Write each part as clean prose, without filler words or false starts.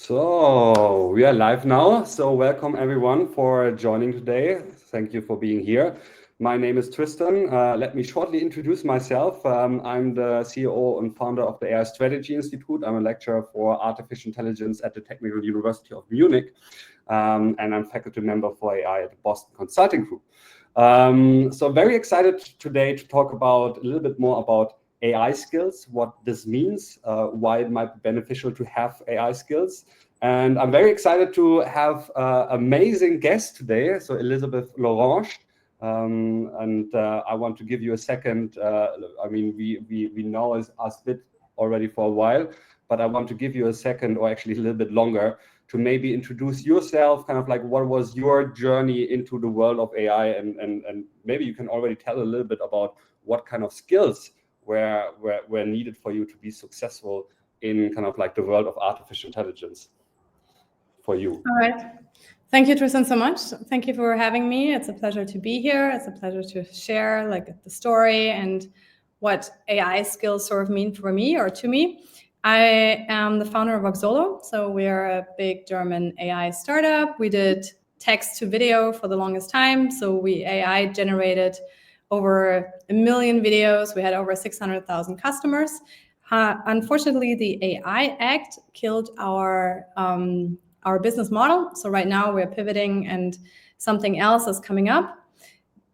So we are live now. So welcome everyone for joining today. Thank you for being here. My name is Tristan. Let me shortly introduce myself. I'm the CEO and founder of the AI Strategy Institute. I'm a lecturer for artificial intelligence at the Technical University of Munich, and I'm faculty member for AI at the Boston Consulting Group. So very excited today to talk about a little bit more about AI skills, what this means, why it might be beneficial to have AI skills. And I'm very excited to have amazing guest today, so Elisabeth L'Orange. I want to give you a second. I mean, we know us a bit already for a while, but I want to give you a second, or actually a little bit longer, to maybe introduce yourself, kind of like what was your journey into the world of AI, and maybe you can already tell a little bit about what kind of skills were needed for you to be successful in kind of like the world of artificial intelligence for you. All right. Thank you, Tristan, so much. Thank you for having me. It's a pleasure to be here. It's a pleasure to share like the story and what AI skills sort of mean for me or to me. I am the founder of Oxolo. So we are a big German AI startup. We did text to video for the longest time. So we AI generated over 1 million videos. We had over 600,000 customers. Unfortunately, the AI Act killed our business model. So right now we're pivoting and something else is coming up.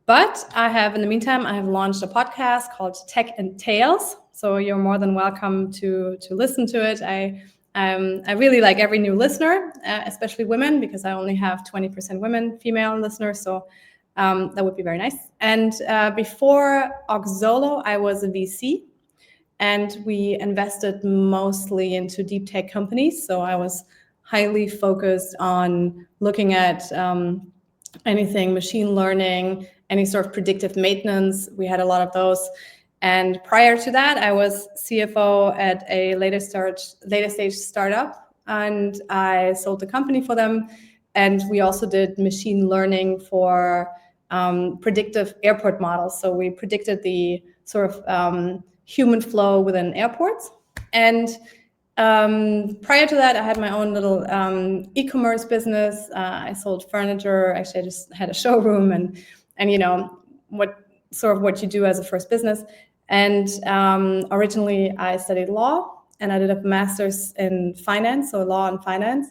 But in the meantime, I have launched a podcast called Tech and Tales. So you're more than welcome to listen to it. I really like every new listener, especially women, because I only have 20% women, female listeners. So that would be very nice. And before Oxolo, I was a VC, and we invested mostly into deep tech companies. So I was highly focused on looking at anything machine learning, any sort of predictive maintenance. We had a lot of those. And prior to that, I was CFO at a later stage startup, and I sold the company for them. And we also did machine learning for predictive airport models. So we predicted the sort of human flow within airports. And prior to that, I had my own little e-commerce business. I sold furniture. Actually, I just had a showroom and you know what you do as a first business. And originally, I studied law, and I did a master's in finance, so law and finance.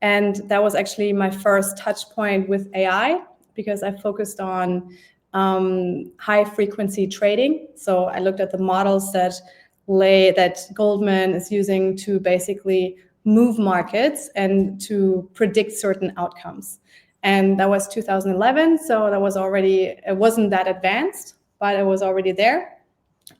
And that was actually my first touch point with AI, because I focused on high frequency trading. So I looked at the models that Goldman is using to basically move markets and to predict certain outcomes. And that was 2011. So it wasn't that advanced, but it was already there.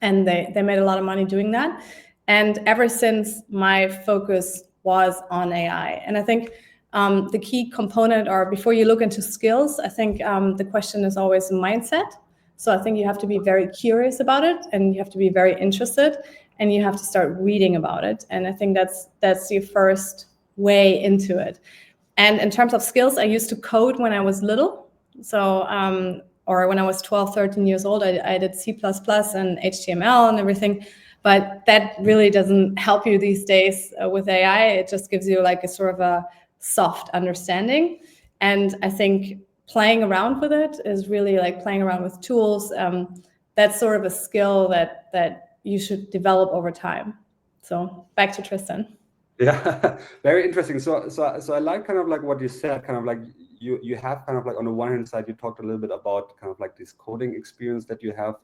And they made a lot of money doing that. And ever since, my focus was on AI. And I think the key component, or before you look into skills, I think the question is always mindset. So I think you have to be very curious about it, and you have to be very interested, and you have to start reading about it. And I think that's your first way into it. And in terms of skills, I used to code when I was little. So or when I was 12, 13 years old, I did C++ and HTML and everything. But that really doesn't help you these days with AI. It just gives you like a sort of a soft understanding. And I think playing around with it is really like playing around with tools. That's sort of a skill that you should develop over time. So back to Tristan. Yeah, very interesting. So I like kind of like what you said, kind of like you have kind of like on the one hand side, you talked a little bit about kind of like this coding experience that you have,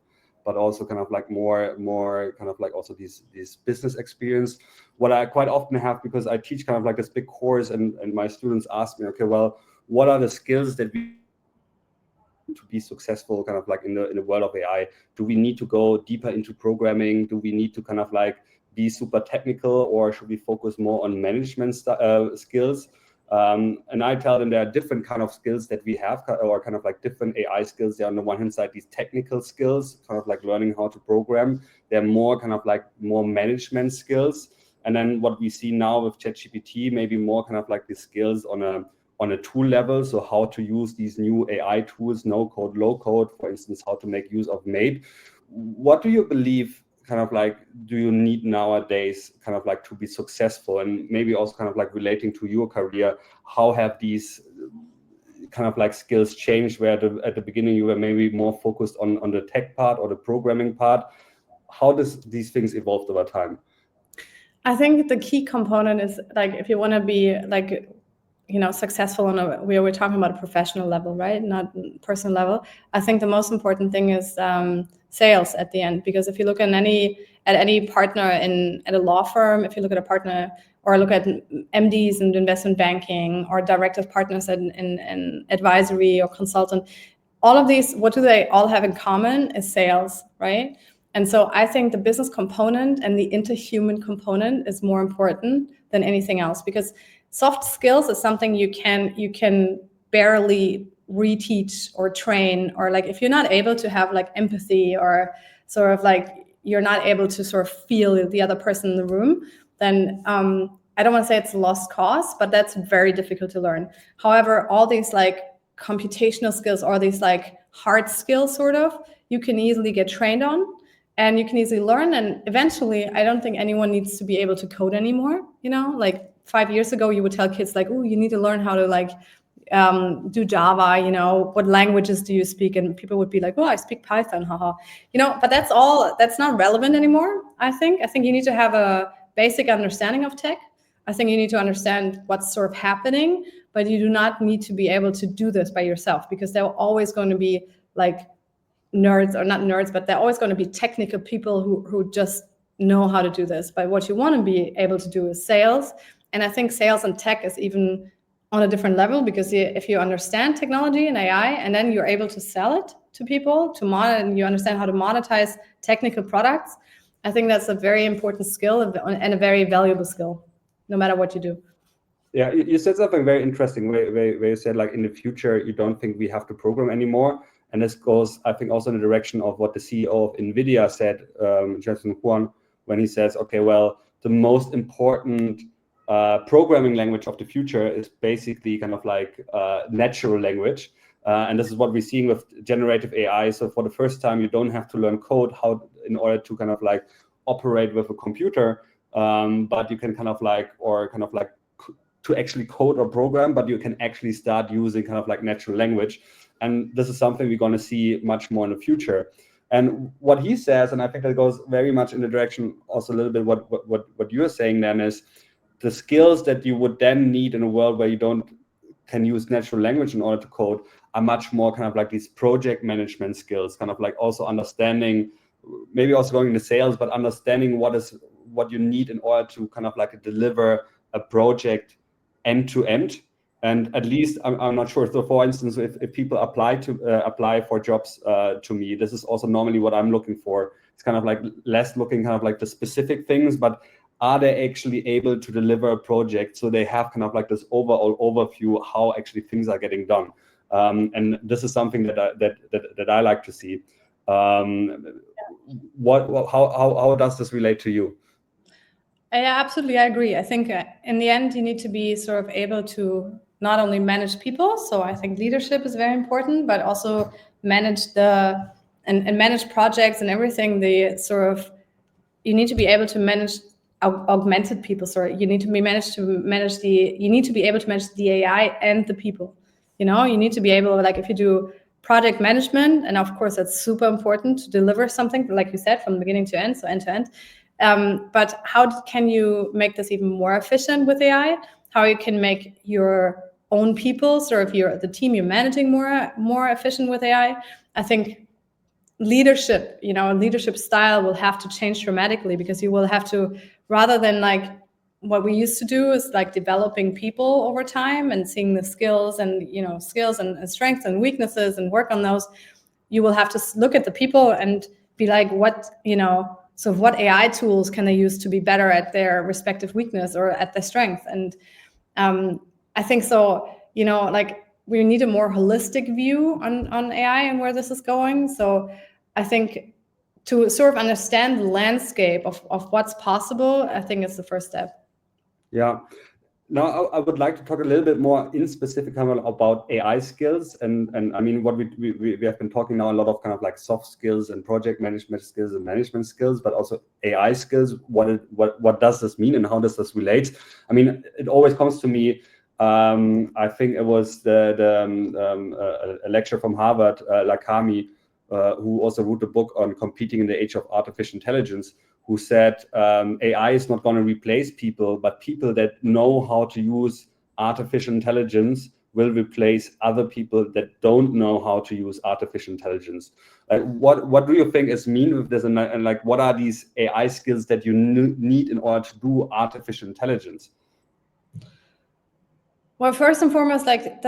but also kind of like more kind of like also this business experience. What I quite often have, because I teach kind of like this big course, and my students ask me, okay, well, what are the skills that we to be successful kind of like in the world of AI? Do we need to go deeper into programming? Do we need to kind of like be super technical, or should we focus more on management skills? And I tell them there are different kind of skills that we have, or kind of like different AI skills. They're on the one hand side, these technical skills, kind of like learning how to program. They're more kind of like more management skills. And then what we see now with ChatGPT, maybe more kind of like the skills on a tool level. So how to use these new AI tools, no code, low code, for instance, how to make use of MAID. What do you believe kind of like do you need nowadays kind of like to be successful? And maybe also kind of like relating to your career, how have these kind of like skills changed, where at the beginning you were maybe more focused on the tech part or the programming part? How does these things evolved over time? I think the key component is like, if you want to be like, successful on we're talking about a professional level, right? Not personal level. I think the most important thing is sales at the end, because if you look at any partner at a law firm, if you look at a partner or look at MDs in investment banking or directive partners in advisory or consultant, all of these, what do they all have in common is sales, right? And so I think the business component and the interhuman component is more important than anything else, because soft skills is something you can barely reteach or train, or like if you're not able to have like empathy, or sort of like you're not able to sort of feel the other person in the room, then I don't want to say it's a lost cause, but that's very difficult to learn. However, all these like computational skills, or these like hard skills sort of, you can easily get trained on and you can easily learn. And eventually, I don't think anyone needs to be able to code anymore. Like 5 years ago, you would tell kids like, oh, you need to learn how to like do Java, what languages do you speak? And people would be like, oh, I speak Python, haha. But that's not relevant anymore, I think. I think you need to have a basic understanding of tech. I think you need to understand what's sort of happening, but you do not need to be able to do this by yourself, because there are always going to be like nerds, or not nerds, but there are always going to be technical people who just know how to do this. But what you want to be able to do is sales. And I think sales and tech is even on a different level, because if you understand technology and AI, and then you're able to sell it to people, and you understand how to monetize technical products, I think that's a very important skill and a very valuable skill, no matter what you do. Yeah, you said something very interesting where you said like in the future, you don't think we have to program anymore. And this goes, I think, also in the direction of what the CEO of NVIDIA said, Jensen Huang, when he says, okay, well, the most important programming language of the future is basically kind of like natural language. And this is what we're seeing with generative AI. So for the first time, you don't have to learn code in order to kind of like operate with a computer, but you can kind of like to actually code or program, but you can actually start using kind of like natural language. And this is something we're going to see much more in the future. And what he says, and I think that goes very much in the direction also a little bit what you're saying then, is the skills that you would then need in a world where you can use natural language in order to code are much more kind of like these project management skills, kind of like also understanding, maybe also going into sales, but understanding what you need in order to kind of like deliver a project end to end. And at least I'm not sure. So for instance, if people apply for jobs to me, this is also normally what I'm looking for. It's kind of like less looking kind of like the specific things, but are they actually able to deliver a project, so they have kind of like this overall overview how actually things are getting done. And this is something that I like to see. How does this relate to you? Yeah, absolutely, I agree. I think in the end, you need to be sort of able to not only manage people. So I think leadership is very important, but also manage and manage projects and everything. You need to be able to manage augmented people. Sorry, you need to be able to manage the AI and the people. You need to be able, like if you do project management, and of course that's super important to deliver something, like you said, from beginning to end, so end to end. But how can you make this even more efficient with AI? How you can make your own people, sort of the team you're managing more efficient with AI? I think leadership style will have to change dramatically, because you will have to, rather than like what we used to do is like developing people over time and seeing the skills and strengths and weaknesses and work on those. You will have to look at the people and be like, what AI tools can they use to be better at their respective weakness or at their strength? And I think so, like we need a more holistic view on AI and where this is going. So I think to sort of understand the landscape of what's possible, I think it's the first step. Yeah. now I would like to talk a little bit more in specific kind of about AI skills, and I mean what we have been talking now a lot of kind of like soft skills and project management skills and management skills, but also AI skills. What does this mean and how does this relate? I mean, it always comes to me. I think it was a lecturer from Harvard, Lakami, who also wrote a book on competing in the age of artificial intelligence, who said AI is not going to replace people, but people that know how to use artificial intelligence will replace other people that don't know how to use artificial intelligence. Like, what do you think is mean with this, and like what are these AI skills that you need in order to do artificial intelligence? Well, first and foremost, like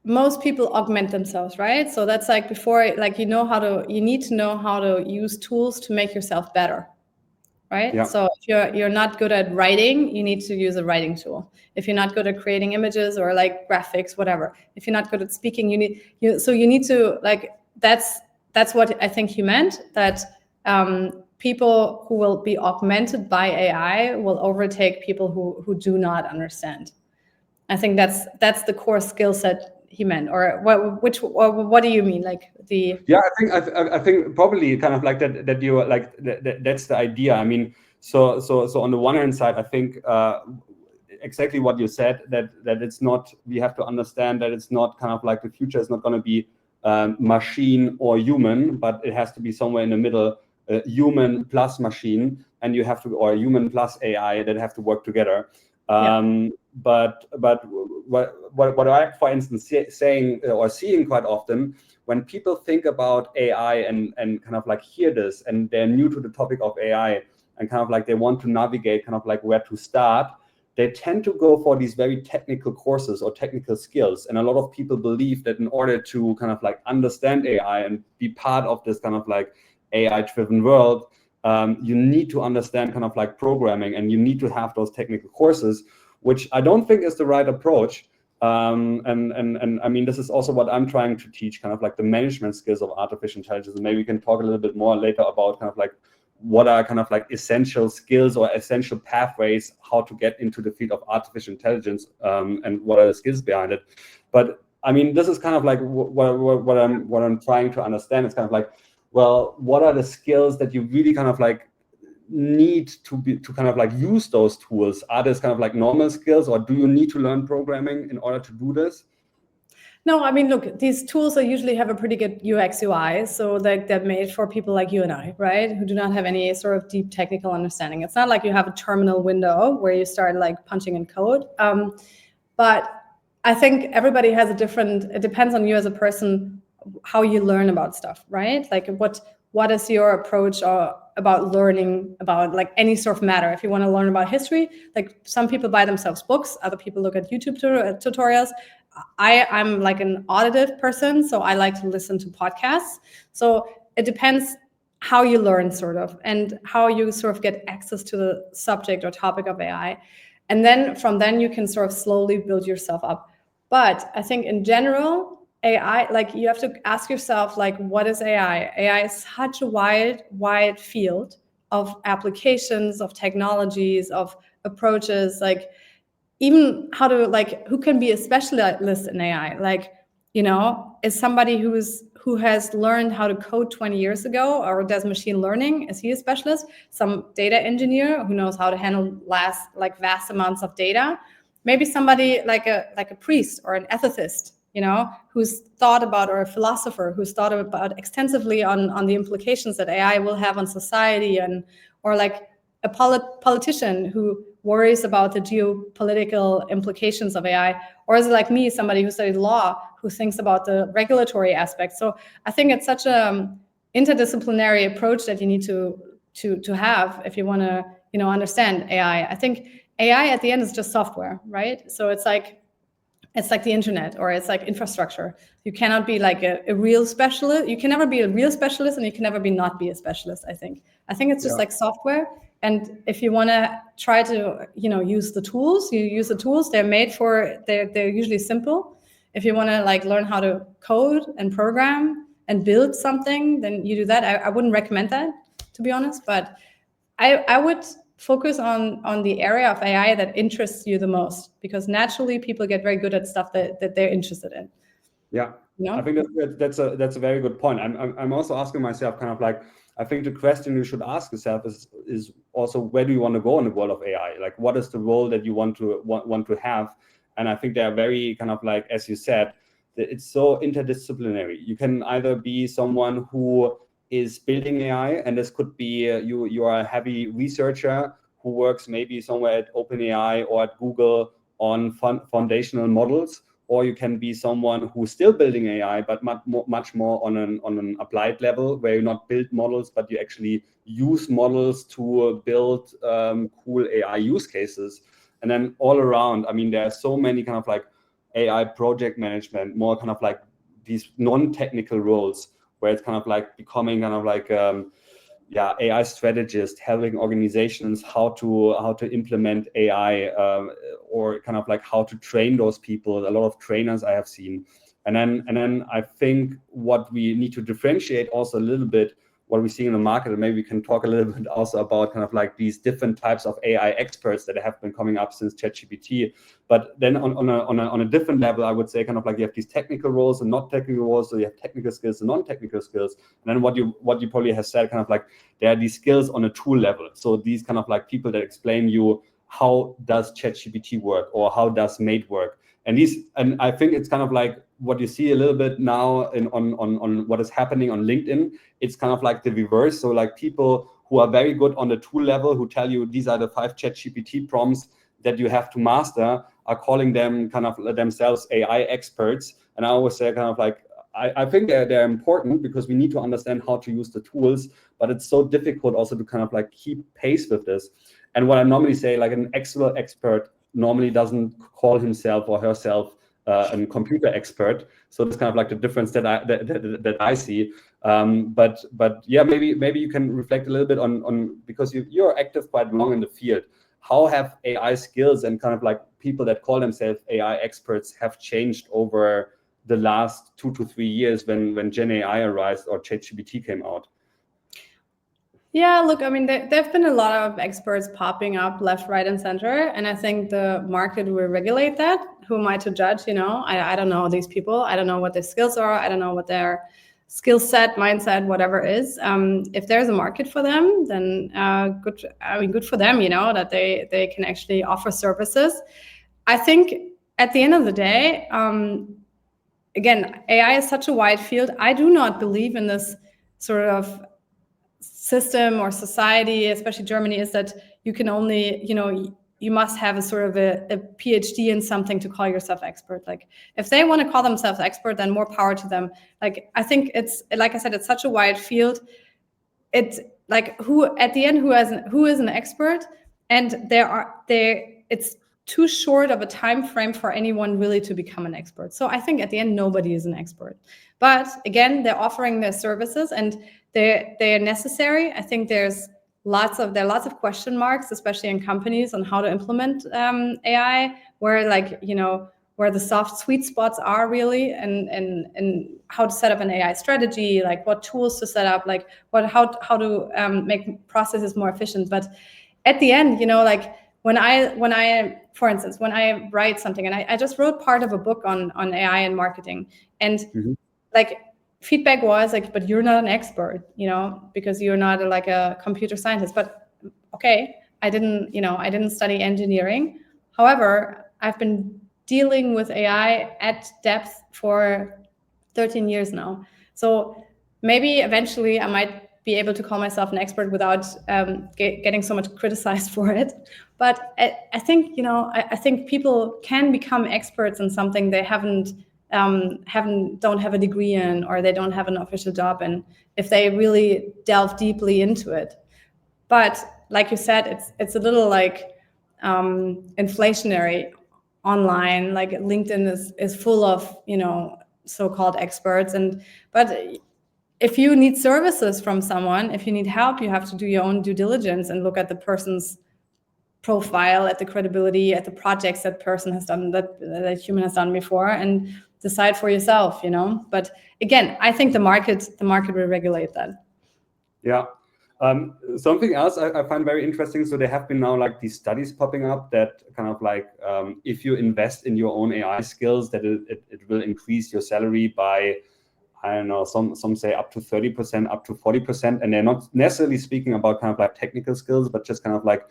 most people augment themselves, right? So that's like before, like you need to know how to use tools to make yourself better, right? Yeah. So if you're not good at writing, you need to use a writing tool. If you're not good at creating images or like graphics, whatever. If you're not good at speaking, you need to like that's what I think he meant, that people who will be augmented by AI will overtake people who do not understand. I think that's the core skill set he meant, or what do you mean? Like the I think probably kind of like that you like that's the idea. I mean, so on the one hand side, I think exactly what you said, that it's not, we have to understand that it's not kind of like the future is not going to be machine or human, but it has to be somewhere in the middle, human plus machine, and you have to, or human plus AI, that have to work together. But what I, for instance, saying or seeing quite often, when people think about AI and kind of like hear this and they're new to the topic of AI and kind of like they want to navigate kind of like where to start, they tend to go for these very technical courses or technical skills. And a lot of people believe that in order to kind of like understand AI and be part of this kind of like AI-driven world, you need to understand kind of like programming, and you need to have those technical courses, which I don't think is the right approach. And I mean, this is also what I'm trying to teach, kind of like the management skills of artificial intelligence. And maybe we can talk a little bit more later about kind of like what are kind of like essential skills or essential pathways, how to get into the field of artificial intelligence, and what are the skills behind it. But I mean, this is kind of like what I'm trying to understand. It's kind of like, well, what are the skills that you really kind of like need to kind of like use those tools? Are these kind of like normal skills, or do you need to learn programming in order to do this? No, I mean, look, these tools usually have a pretty good UX UI, so they're made for people like you and I, right, who do not have any sort of deep technical understanding. It's not like you have a terminal window where you start like punching in code. But I think everybody has it depends on you as a person, how you learn about stuff, right? Like what is your approach about learning about like any sort of matter? If you want to learn about history, like some people buy themselves books, other people look at YouTube tutorials. I'm like an auditive person, so I like to listen to podcasts. So it depends how you learn sort of, and how you sort of get access to the subject or topic of AI. And then from then you can sort of slowly build yourself up. But I think in general, AI, like you have to ask yourself, like, what is AI? AI is such a wide field of applications, of technologies, of approaches, like even how to, like, who can be a specialist in AI? Like, you know, is somebody who has learned how to code 20 years ago or does machine learning, is he a specialist? Some data engineer who knows how to handle vast amounts of data. Maybe somebody like a priest or an ethicist, you know, who's thought about, or a philosopher who's thought about extensively on the implications that AI will have on society, or like a politician who worries about the geopolitical implications of AI, or is it like me, somebody who studied law, who thinks about the regulatory aspects? So I think it's such a interdisciplinary approach that you need to have if you want to, you know, understand AI. I think AI at the end is just software, right? So it's like the internet, or it's like infrastructure. You cannot be like a real specialist. You can never be a real specialist, and you can never not be a specialist. I think it's just like software. And if you want to try to, you know, use the tools, you use the tools. They're usually simple. If you want to like learn how to code and program and build something, then you do that. I wouldn't recommend that, to be honest, but I would focus on the area of AI that interests you the most, because naturally people get very good at stuff that they're interested in. Yeah, I think that's a very good point. I'm also asking myself kind of like, I think the question you should ask yourself is also, where do you want to go in the world of AI? Like, what is the role that you want to have? And I think they are very kind of like, as you said, it's so interdisciplinary. You can either be someone who is building AI, and this could be you are a heavy researcher who works maybe somewhere at OpenAI or at Google on foundational models, or you can be someone who's still building AI, but much more on an applied level, where you not build models, but you actually use models to build cool AI use cases. And then all around, I mean, there are so many kind of like AI project management, more kind of like these non-technical roles, where it's kind of like becoming kind of like AI strategist, helping organizations how to implement AI, or kind of like how to train those people. A lot of trainers I have seen, and then I think what we need to differentiate also a little bit what we see in the market, and maybe we can talk a little bit also about kind of like these different types of AI experts that have been coming up since ChatGPT. But then on a different level, I would say kind of like you have these technical roles and not technical roles. So you have technical skills and non-technical skills. And then what you probably have said, kind of like there are these skills on a tool level. So these kind of like people that explain you how does ChatGPT work, or how does Mate work. And I think it's kind of like what you see a little bit now on what is happening on LinkedIn. It's kind of like the reverse. So like people who are very good on the tool level, who tell you these are the 5 ChatGPT prompts that you have to master, are calling them kind of themselves AI experts. And I always say kind of like, I think they're important, because we need to understand how to use the tools, but it's so difficult also to kind of like keep pace with this. And what I normally say, like an Excel expert normally doesn't call himself or herself a computer expert. So it's kind of like the difference that I see. But yeah, maybe you can reflect a little bit on because you're active quite long in the field. How have AI skills and kind of like people that call themselves AI experts have changed over the last 2 to 3 years when Gen AI arose or ChatGPT came out? Yeah, look, I mean, there have been a lot of experts popping up left, right, and center. And I think the market will regulate that. Who am I to judge? I don't know these people. I don't know what their skills are. I don't know what their skill set, mindset, whatever is. If there's a market for them, then good for them, that they can actually offer services. I think at the end of the day, again, AI is such a wide field. I do not believe in this sort of system or society, especially Germany, is that you can only, you must have a sort of a PhD in something to call yourself expert. Like if they want to call themselves expert, then more power to them. Like I think it's, like I said, it's such a wide field. It's like who is an expert, and it's too short of a time frame for anyone really to become an expert. So I think at the end, nobody is an expert. But again, they're offering their services, and they're necessary. I think there are lots of question marks, especially in companies, on how to implement AI, where the soft sweet spots are really, and how to set up an AI strategy, like what tools to set up, like how to make processes more efficient. But at the end, like when I, for instance, when I write something, and I just wrote part of a book on AI and marketing, and like feedback was like, but you're not an expert, because you're not like a computer scientist. But okay, I didn't study engineering. However, I've been dealing with AI at depth for 13 years now. So maybe eventually I might be able to call myself an expert without getting so much criticized for it. But I think, I think people can become experts in something they don't have a degree in, or they don't have an official job in, if they really delve deeply into it. But like you said, it's a little like inflationary online. Like LinkedIn is full of so-called experts, but if you need services from someone, if you need help, you have to do your own due diligence and look at the person's profile, at the credibility, at the projects that person has done, that human has done before, and decide for yourself. But again, I think the market will regulate that. Yeah. Something else I find very interesting. So there have been now like these studies popping up that kind of like if you invest in your own AI skills, that it will increase your salary by, I don't know, some say up to 30%, up to 40%. And they're not necessarily speaking about kind of like technical skills, but just kind of like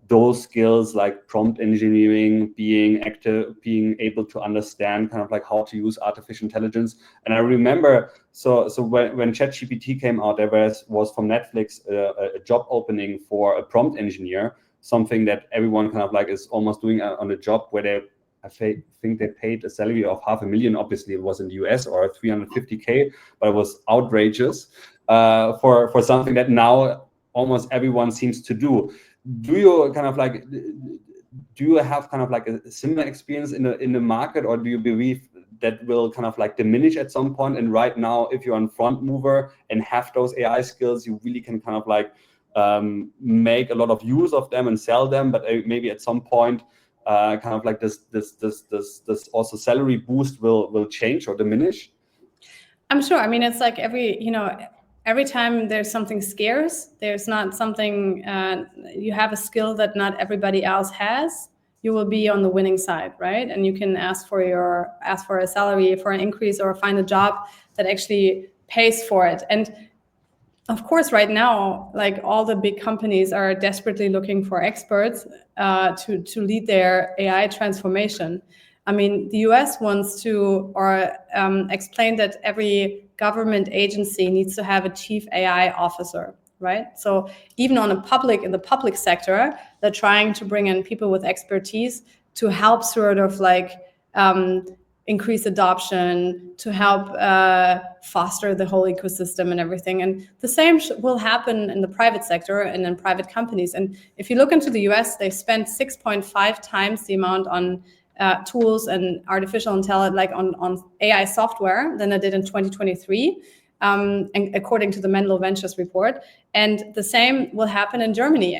those skills like prompt engineering, being active, being able to understand kind of like how to use artificial intelligence. And I remember, so when ChatGPT came out, there was from Netflix a job opening for a prompt engineer, something that everyone kind of like is almost doing on a job where I think they paid a salary of $500,000. Obviously, it was in the US, or 350K, but it was outrageous for something that now almost everyone seems to do. Do you kind of like, do you have kind of like a similar experience in the market, or do you believe that will kind of like diminish at some point? And right now, if you're a front mover and have those AI skills, you really can kind of like make a lot of use of them and sell them. But maybe at some point, kind of like this also salary boost will change or diminish. I'm sure. I mean, it's like every time there's something scarce, there's not something, you have a skill that not everybody else has, you will be on the winning side, right? And you can ask for a salary, for an increase, or find a job that actually pays for it. And of course, right now, like all the big companies are desperately looking for experts to lead their AI transformation. I mean, the US wants to, or explain that every government agency needs to have a chief AI officer, right? So even in the public sector, they're trying to bring in people with expertise to help sort of like increase adoption, to help foster the whole ecosystem and everything. And the same will happen in the private sector and in private companies. And if you look into the US, they spent 6.5 times the amount on tools and artificial intelligence, like on AI software, than they did in 2023, and according to the Menlo Ventures report. And the same will happen in Germany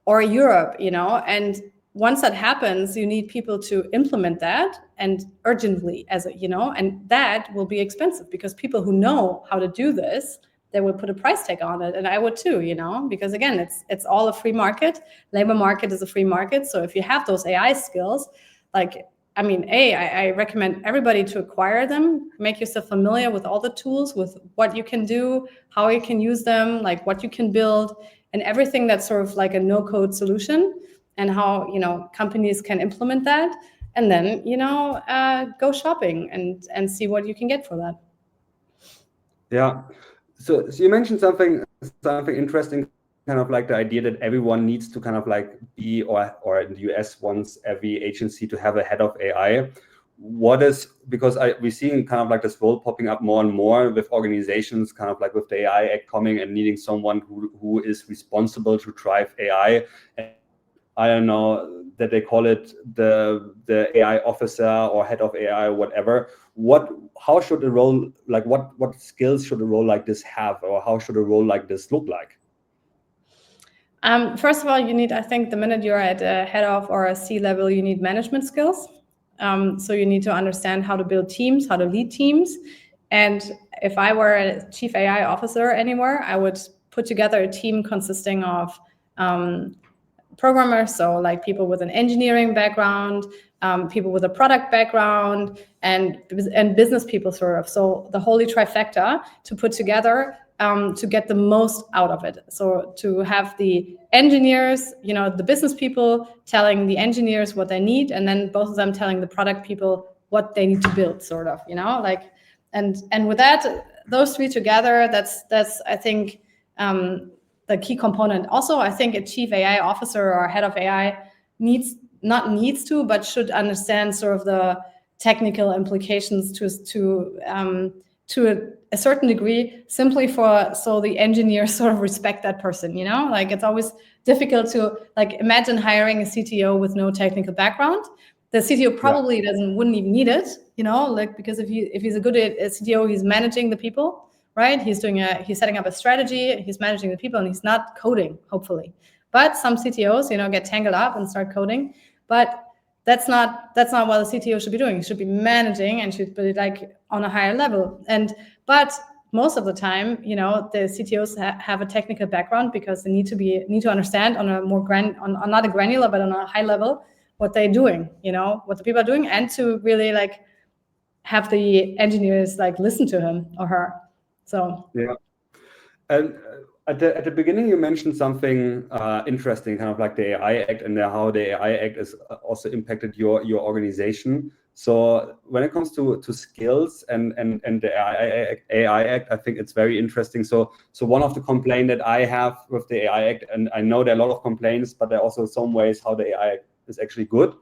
or Europe, and once that happens, you need people to implement that, and urgently, and that will be expensive, because people who know how to do this, they will put a price tag on it. And I would too, because again, it's all a free market. Labor market is a free market. So if you have those AI skills, I recommend everybody to acquire them, make yourself familiar with all the tools, with what you can do, how you can use them, like what you can build, and everything that's sort of like a no-code solution, and how companies can implement that, and then go shopping and see what you can get for that. Yeah. So you mentioned something interesting, kind of like the idea that everyone needs to kind of like be, or in the US wants every agency to have a head of AI. Because we're seeing kind of like this role popping up more and more with organizations, kind of like with the AI Act coming and needing someone who is responsible to drive AI. And I don't know that they call it the AI officer or head of AI or whatever. How should a role, like what skills should a role like this have, or how should a role like this look like? First of all, you need, I think, the minute you're at a head of or a C-level, you need management skills. So you need to understand how to build teams, how to lead teams. And if I were a chief AI officer anywhere, I would put together a team consisting of programmers, so like people with an engineering background, people with a product background, and business people, sort of. So the holy trifecta to put together to get the most out of it. So to have the engineers, the business people telling the engineers what they need, and then both of them telling the product people what they need to build, sort of, and with that, those three together, that's I think the key component. Also, I think a chief AI officer or head of AI but should understand sort of the technical implications to a certain degree, simply so the engineers sort of respect that person. Like, it's always difficult to imagine hiring a CTO with no technical background. The CTO probably wouldn't even need it, because if he's a good CTO, he's managing the people. Right? He's setting up a strategy, he's managing the people, and he's not coding, hopefully. But some CTOs, get tangled up and start coding. But that's not what the CTO should be doing. He should be managing and should be on a higher level. But most of the time, the CTOs have a technical background because they need to understand on a more on not a granular, but on a high level, what they're doing, what the people are doing, and to really like have the engineers like listen to him or her. So yeah. And at the beginning, you mentioned something interesting, kind of like the AI Act and how the AI Act has also impacted your organization. So when it comes to skills and the AI Act, I think it's very interesting. So one of the complaints that I have with the AI Act, and I know there are a lot of complaints, but there are also some ways how the AI Act is actually good.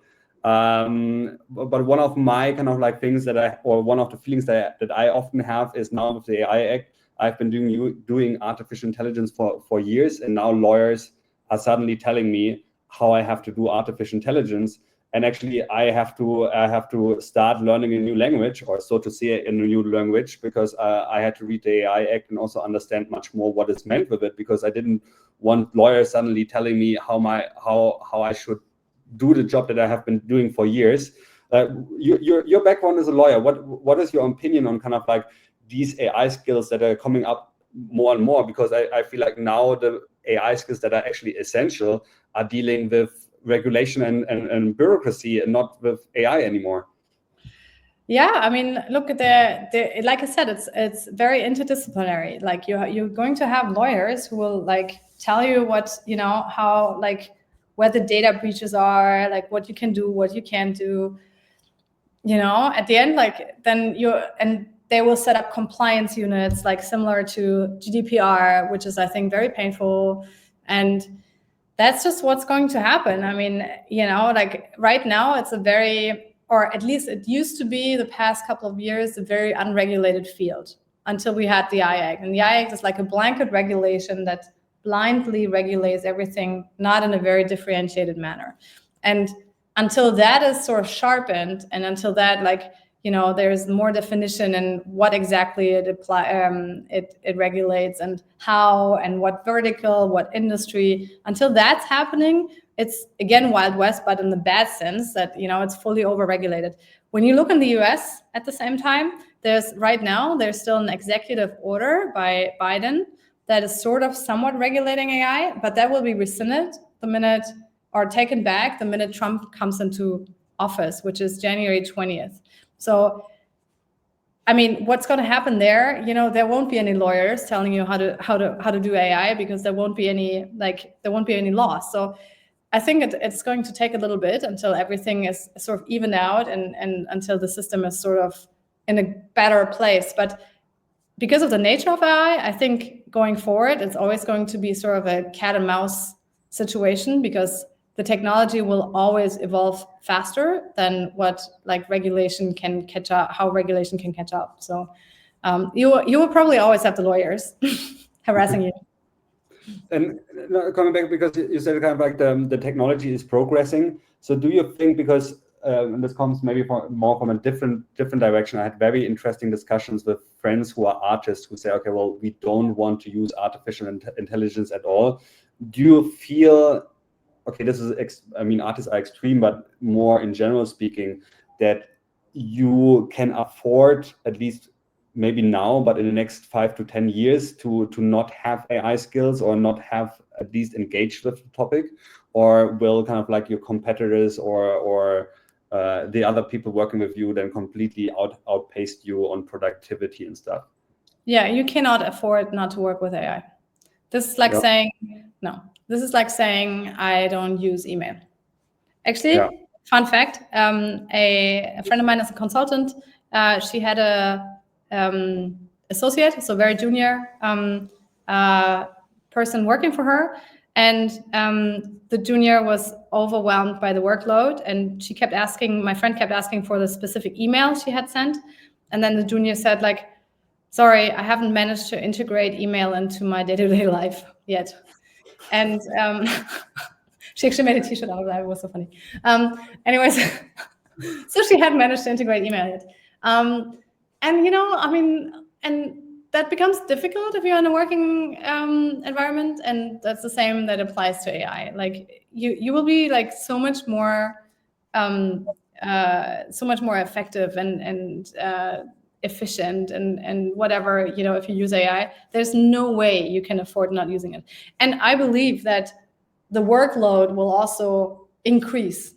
But one of my kind of like things or one of the feelings that I often have is now with the AI Act, I've been doing artificial intelligence for years, and now lawyers are suddenly telling me how I have to do artificial intelligence. And actually, I have to start learning a new language, or so to say, a new language, because I had to read the AI Act and also understand much more what is meant with it, because I didn't want lawyers suddenly telling me how I should do the job that I have been doing for years. Your background as a lawyer, what is your opinion on kind of like these AI skills that are coming up more and more? Because I feel like now the AI skills that are actually essential are dealing with regulation and bureaucracy, and not with AI anymore. Yeah, I mean, look at like I said, it's very interdisciplinary. Like you're going to have lawyers who will like tell you what, how, like where the data breaches are, like what you can do, what you can't do. At the end, like then they will set up compliance units, like similar to GDPR, which is, I think, very painful. And that's just what's going to happen. I mean, like right now it's or at least it used to be the past couple of years, a very unregulated field until we had the AI Act. And the AI Act is like a blanket regulation that blindly regulates everything, not in a very differentiated manner. And until that is sort of sharpened, and until that, like, there's more definition in what exactly it regulates, and how, and what vertical, what industry, until that's happening, it's again Wild West, but in the bad sense that, it's fully overregulated. When you look in the US at the same time, there's still an executive order by Biden that is sort of somewhat regulating AI, but that will be rescinded the minute, or taken back the minute Trump comes into office, which is January 20th. So, I mean, what's going to happen there? There won't be any lawyers telling you how to do AI, because there won't be any laws. So, I think it's going to take a little bit until everything is sort of evened out, and until the system is sort of in a better place. But because of the nature of AI, I think going forward, it's always going to be sort of a cat and mouse situation, because the technology will always evolve faster than what like regulation can catch up, how regulation can catch up. So you will probably always have the lawyers harassing you. And coming back, because you said kind of like the technology is progressing. So do you think, because and this comes maybe more from a different direction, I had very interesting discussions with friends who are artists who say, okay, well, we don't want to use artificial intelligence at all. Do you feel, okay, this is, I mean, artists are extreme, but more in general speaking, that you can afford, at least maybe now, but in the next 5 to 10 years, to not have AI skills, or not have at least engaged with the topic? Or will kind of like your competitors or the other people working with you then completely outpace you on productivity and stuff? Yeah, you cannot afford not to work with AI. This is like saying, no, this is like saying I don't use email. Actually, fun fact, a friend of mine is a consultant. She had a associate, so very junior person working for her. And the junior was overwhelmed by the workload, and my friend kept asking for the specific email she had sent. And then the junior said, like, sorry, I haven't managed to integrate email into my day-to-day life yet. And she actually made a t-shirt out of that. It was so funny. Anyways, so she hadn't managed to integrate email yet. And, I mean, and that becomes difficult if you're in a working environment. And that's the same that applies to AI. Like you will be like so much more effective and efficient and whatever, if you use AI, there's no way you can afford not using it. And I believe that the workload will also increase,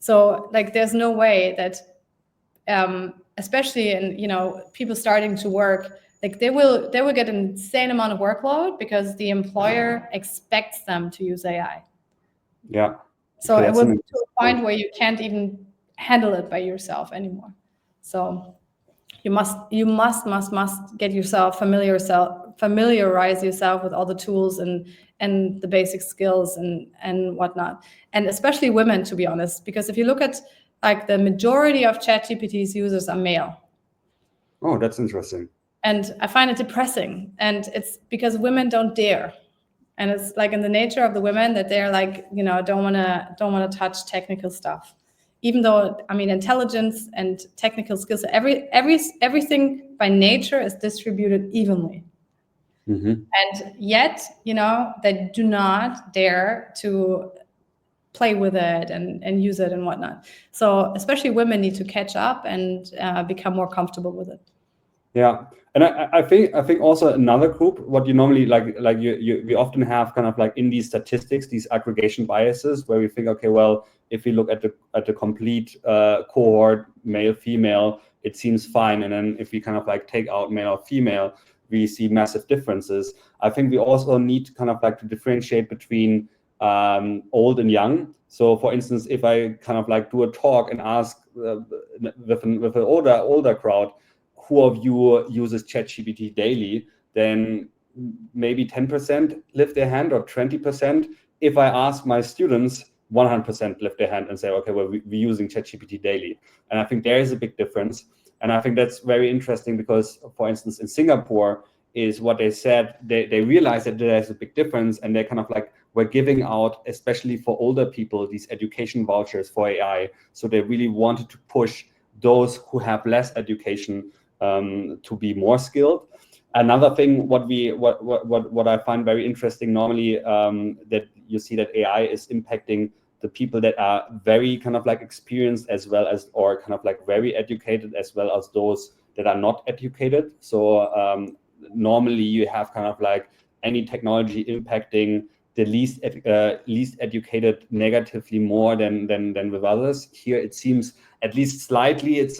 so like there's no way that especially in people starting to work, like they will get an insane amount of workload because the employer expects them to use AI. Yeah. So it will be to a point where you can't even handle it by yourself anymore. So you must get yourself familiarize yourself with all the tools and the basic skills and whatnot. And especially women, to be honest, because if you look at like the majority of ChatGPT's users are male. Oh, that's interesting. And I find it depressing. And it's because women don't dare. And it's like in the nature of the women that they're like, don't want to touch technical stuff. Even though, intelligence and technical skills, everything by nature is distributed evenly. Mm-hmm. And yet, they do not dare to play with it and use it and whatnot. So especially women need to catch up and become more comfortable with it. Yeah, and I think also another group, what you normally we often have kind of like in these statistics, these aggregation biases, where we think, okay, well, if we look at the complete cohort, male, female, it seems fine, and then if we kind of like take out male or female, we see massive differences. I think we also need to kind of like to differentiate between old and young. So, for instance, if I kind of like do a talk and ask with an older crowd, who of you uses ChatGPT daily, then maybe 10% lift their hand or 20%. If I ask my students, 100% lift their hand and say, okay, well, we're using ChatGPT daily. And I think there is a big difference. And I think that's very interesting because, for instance, in Singapore, is what they said, they realized that there's a big difference, and they kind of like were giving out, especially for older people, these education vouchers for AI. So they really wanted to push those who have less education to be more skilled. Another thing, what I find very interesting normally, that you see that AI is impacting the people that are very kind of like experienced as well as, or kind of like very educated, as well as those that are not educated. So normally you have kind of like any technology impacting the least educated negatively more than with others. Here it seems at least slightly it's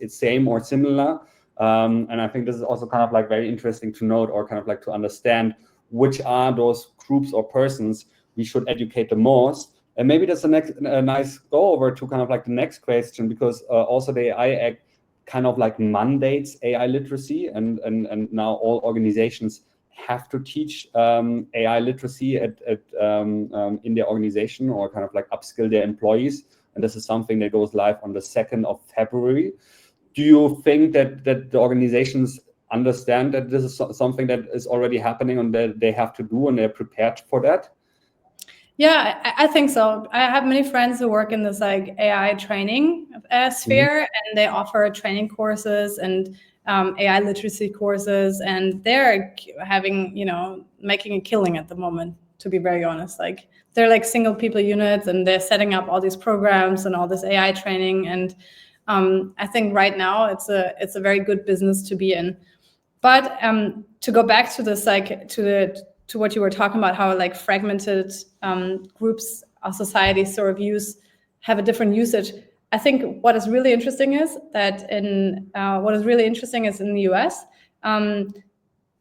same or similar. And I think this is also kind of like very interesting to note, or kind of like to understand which are those groups or persons we should educate the most. And maybe that's a nice go over to kind of like the next question, because also the AI Act kind of like mandates AI literacy, and now all organizations have to teach AI literacy in their organization, or kind of like upskill their employees. And this is something that goes live on the 2nd of February. Do you think that the organizations understand that this is something that is already happening and that they have to do, and they're prepared for that? Yeah, I think so. I have many friends who work in this like AI training sphere, and they offer training courses and AI literacy courses, and they're having, making a killing at the moment, to be very honest. Like they're like single people units, and they're setting up all these programs and all this AI training. And I think right now it's a very good business to be in. But to go back to this, like to what you were talking about, how like fragmented groups of society sort of have a different usage. I think what is really interesting is that in the US,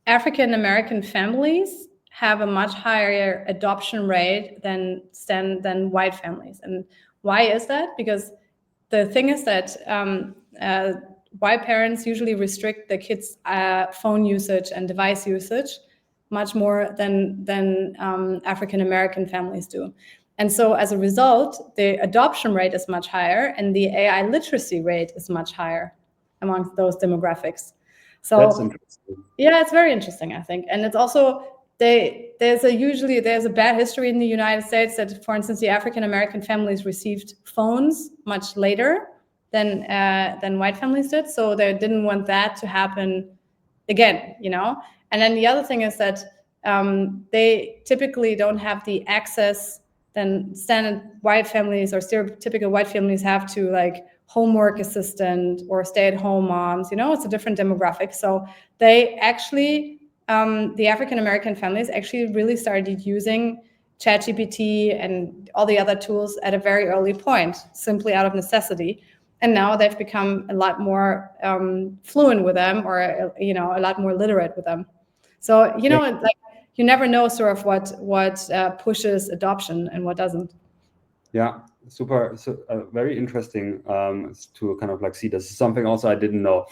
African American families have a much higher adoption rate than white families. And why is that? Because the thing is that white parents usually restrict the kids' phone usage and device usage much more than African American families do. And so as a result, the adoption rate is much higher, and the AI literacy rate is much higher amongst those demographics. So that's interesting. Yeah, it's very interesting, I think. And it's also, there's a bad history in the United States that, for instance, the African American families received phones much later than white families did. So they didn't want that to happen again, And then the other thing is that they typically don't have the access than standard white families or stereotypical white families have to like homework assistant or stay-at-home moms. It's a different demographic. So they actually, the African-American families actually really started using ChatGPT and all the other tools at a very early point, simply out of necessity. And now they've become a lot more fluent with them, or a lot more literate with them. So like you never know sort of what pushes adoption and what doesn't. Yeah, super. So very interesting to kind of like see. This is something also I didn't know.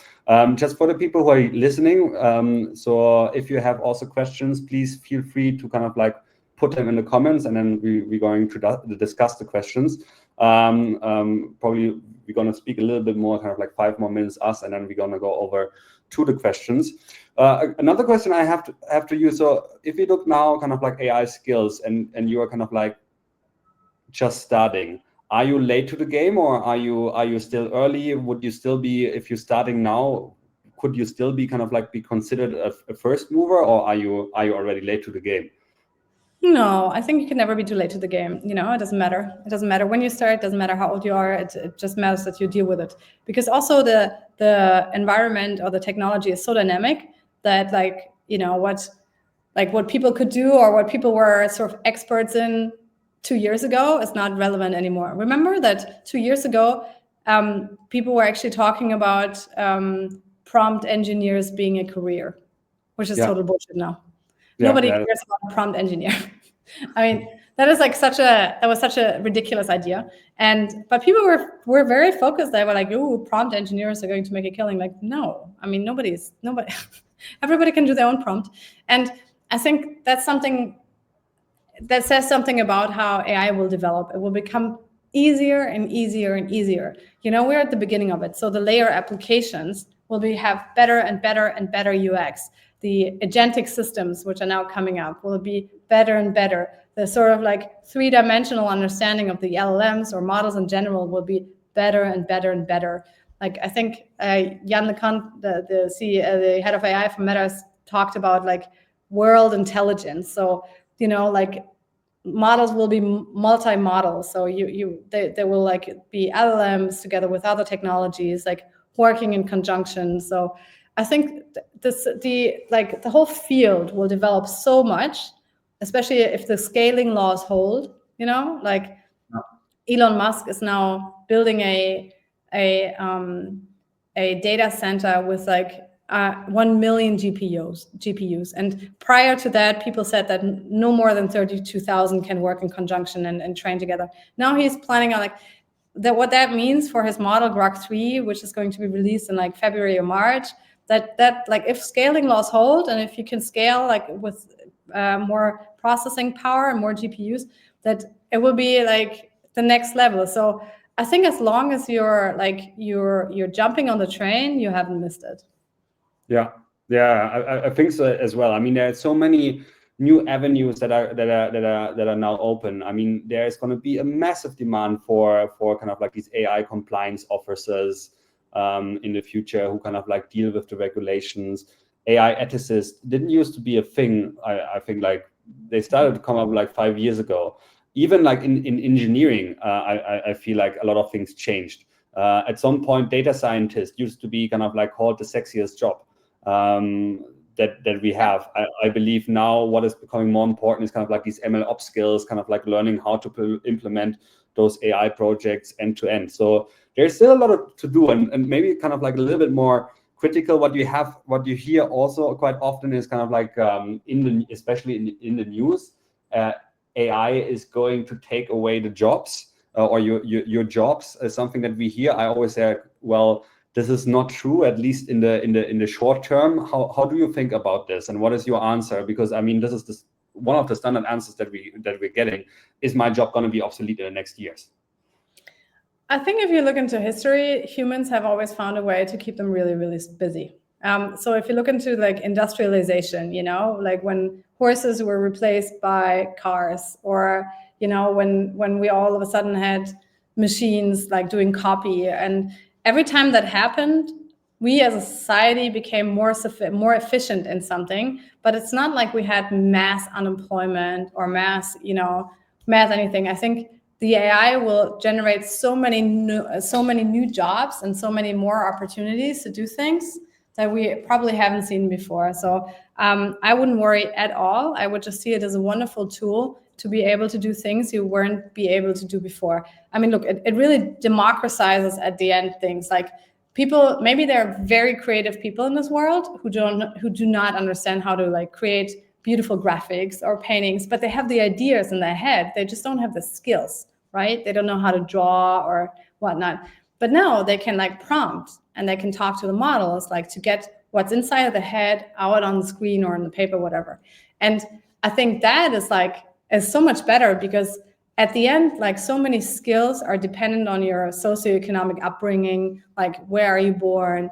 Just for the people who are listening, so if you have also questions, please feel free to kind of like put them in the comments, and then we're going to discuss the questions. Probably we're going to speak a little bit more, kind of like 5 more minutes us, and then we're going to go over to the questions. Another question I have to you. So if you look now kind of like AI skills and you are kind of like just starting, are you late to the game, or are you still early? Would you still be, if you're starting now, could you still be kind of like be considered a first mover, or are you already late to the game? No, I think you can never be too late to the game. It doesn't matter. It doesn't matter when you start. It doesn't matter how old you are. It just matters that you deal with it. Because also the environment or the technology is so dynamic that what people could do or what people were sort of experts in 2 years ago is not relevant anymore. Remember that 2 years ago, people were actually talking about prompt engineers being a career, which is total bullshit now. Nobody cares about a prompt engineer. I mean, that was such a ridiculous idea. But people were very focused. They were like, "Ooh, prompt engineers are going to make a killing." Like, no. I mean, nobody. Everybody can do their own prompt. And I think that's something that says something about how AI will develop. It will become easier and easier and easier. We're at the beginning of it. So the layer applications will have better and better and better UX. The agentic systems, which are now coming up, will be better and better. The sort of like 3-dimensional understanding of the LLMs or models in general will be better and better and better. Like, I think Jan LeCun, the head of AI from Meta, talked about like world intelligence. So, models will be multi-model. So they will like be LLMs together with other technologies, like working in conjunction. So I think the whole field will develop so much, especially if the scaling laws hold. Elon Musk is now building a data center with 1 million GPUs. And prior to that, people said that no more than 32,000 can work in conjunction and train together. Now he's planning on what that means for his model Grok 3, which is going to be released in February or March. That if scaling laws hold, and if you can scale with more processing power and more GPUs, that it will be the next level. So I think as long as you're jumping on the train, you haven't missed it. Yeah, I think so as well. I mean, there are so many new avenues that are now open. I mean, there is going to be a massive demand for kind of these AI compliance officers in the future who kind of deal with the regulations. AI ethicists didn't used to be a thing. I think they started to come up 5 years ago. Even in engineering, I feel like a lot of things changed. At some point, data scientist used to be kind of called the sexiest job that we have. I believe now what is becoming more important is kind of these ML ops skills, kind of learning how to implement those AI projects end to end. So there's still a lot to do, and maybe kind of a little bit more critical. What you hear also quite often is kind of especially in the news, AI is going to take away the jobs or your jobs. Something that we hear. I always say, well, this is not true, at least in the short term. How do you think about this, and what is your answer? Because I mean, this is one of the standard answers that we're getting. Is my job going to be obsolete in the next years? I think if you look into history, humans have always found a way to keep them really, really busy. So if you look into industrialization, when horses were replaced by cars, or when we all of a sudden had machines doing copy, and every time that happened, we as a society became more efficient in something. But it's not like we had mass unemployment or mass anything. I think the AI will generate so many new jobs and so many more opportunities to do things that we probably haven't seen before. So I wouldn't worry at all. I would just see it as a wonderful tool to be able to do things you weren't be able to do before. I mean, look, it really democratizes at the end things. Like people, maybe there are very creative people in this world who do not understand how to like create beautiful graphics or paintings, but they have the ideas in their head. They just don't have the skills, right? They don't know how to draw or whatnot. But now they can like prompt and they can talk to the models like to get what's inside of the head out on the screen or on the paper, whatever. And I think that is so much better, because at the end, like so many skills are dependent on your socioeconomic upbringing, like where are you born,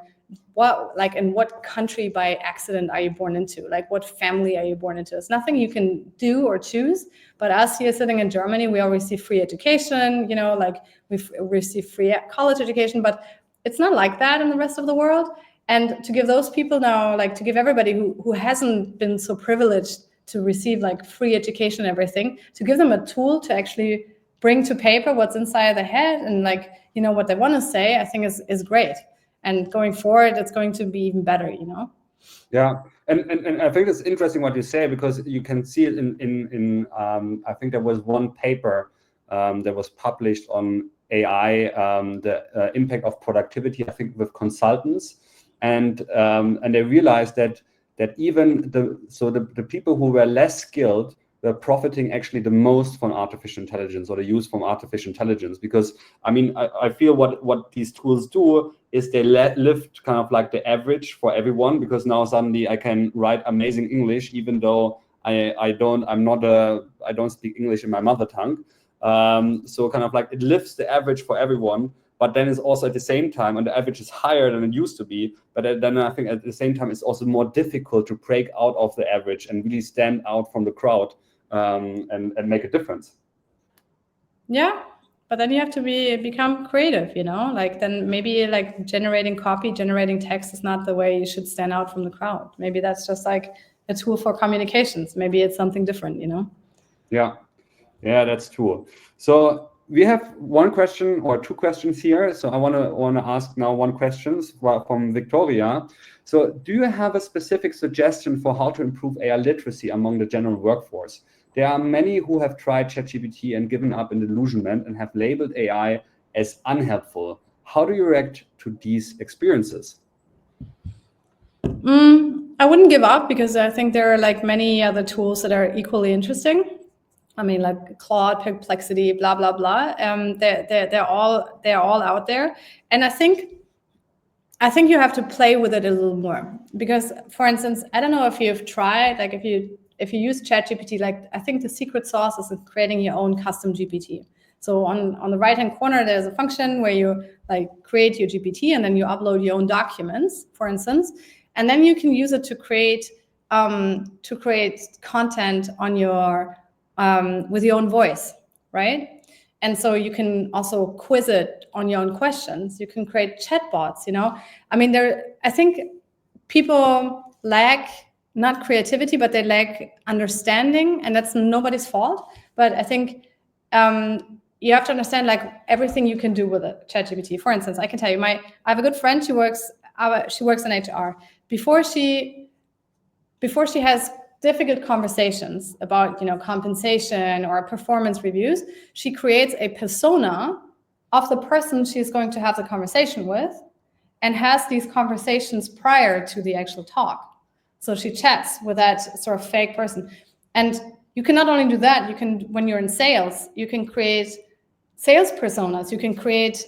in what country by accident are you born into, like what family are you born into. It's nothing you can do or choose. But us here sitting in Germany, we all receive free education, like we receive free college education, but it's not like that in the rest of the world. And to give those people now, like to give everybody who hasn't been so privileged to receive like free education and everything, to give them a tool to actually bring to paper what's inside the head and like, what they want to say, I think is great. And going forward, it's going to be even better, Yeah, and I think it's interesting what you say, because you can see it in I think there was one paper that was published on AI, the impact of productivity, I think with consultants, and they realized that even the people who were less skilled were profiting actually the most from artificial intelligence, or the use from artificial intelligence. Because I mean, I feel what these tools do is they lift kind of like the average for everyone, because now suddenly I can write amazing English, even though I don't speak English in my mother tongue. So kind of like it lifts the average for everyone, but then it's also at the same time, and the average is higher than it used to be, but then I think at the same time it's also more difficult to break out of the average and really stand out from the crowd, and make a difference. Yeah, but then you have to become creative, like then maybe like generating copy, generating text is not the way you should stand out from the crowd. Maybe that's just like a tool for communications. Maybe it's something different, Yeah, that's true. So we have one question or two questions here. So I want to ask now one question from Victoria. So do you have a specific suggestion for how to improve AI literacy among the general workforce? There are many who have tried ChatGPT and given up in delusionment and have labeled AI as unhelpful. How do you react to these experiences? I wouldn't give up, because I think there are like many other tools that are equally interesting. I mean, like Claude, Perplexity, blah blah blah. They're all out there, and I think you have to play with it a little more. Because, for instance, I don't know if you've tried, like if you use ChatGPT, like I think the secret sauce is creating your own custom GPT. So on the right hand corner, there's a function where you like create your GPT and then you upload your own documents, for instance, and then you can use it to create content on your with your own voice, right? And so you can also quiz it on your own questions. You can create chatbots, I mean, I think people lack not creativity, but they lack understanding, and that's nobody's fault. But I think you have to understand like everything you can do with it. ChatGPT, for instance, I can tell you, I have a good friend. She works in HR. Before she has difficult conversations about compensation or performance reviews, she creates a persona of the person she's going to have the conversation with, and has these conversations prior to the actual talk. So she chats with that sort of fake person. And you can not only do that, you can, when you're in sales, you can create sales personas, you can create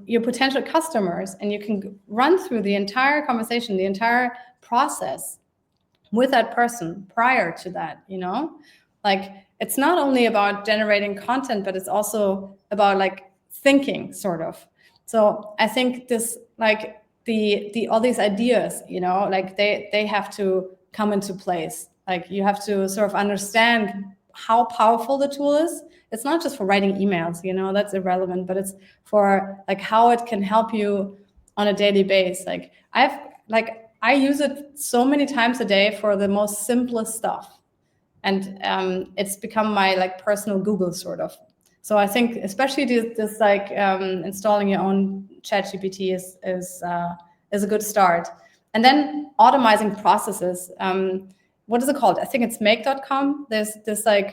your potential customers, and you can run through the entire conversation, the entire process with that person prior to that, like it's not only about generating content, but it's also about like thinking, sort of. So I think this, like the all these ideas, like they have to come into place. Like you have to sort of understand how powerful the tool is. It's not just for writing emails, that's irrelevant, but it's for like how it can help you on a daily basis. Like I use it so many times a day for the most simplest stuff. And it's become my like personal Google, sort of. So I think especially this like installing your own ChatGPT is a good start. And then automizing processes. What is it called? I think it's make.com. There's this like,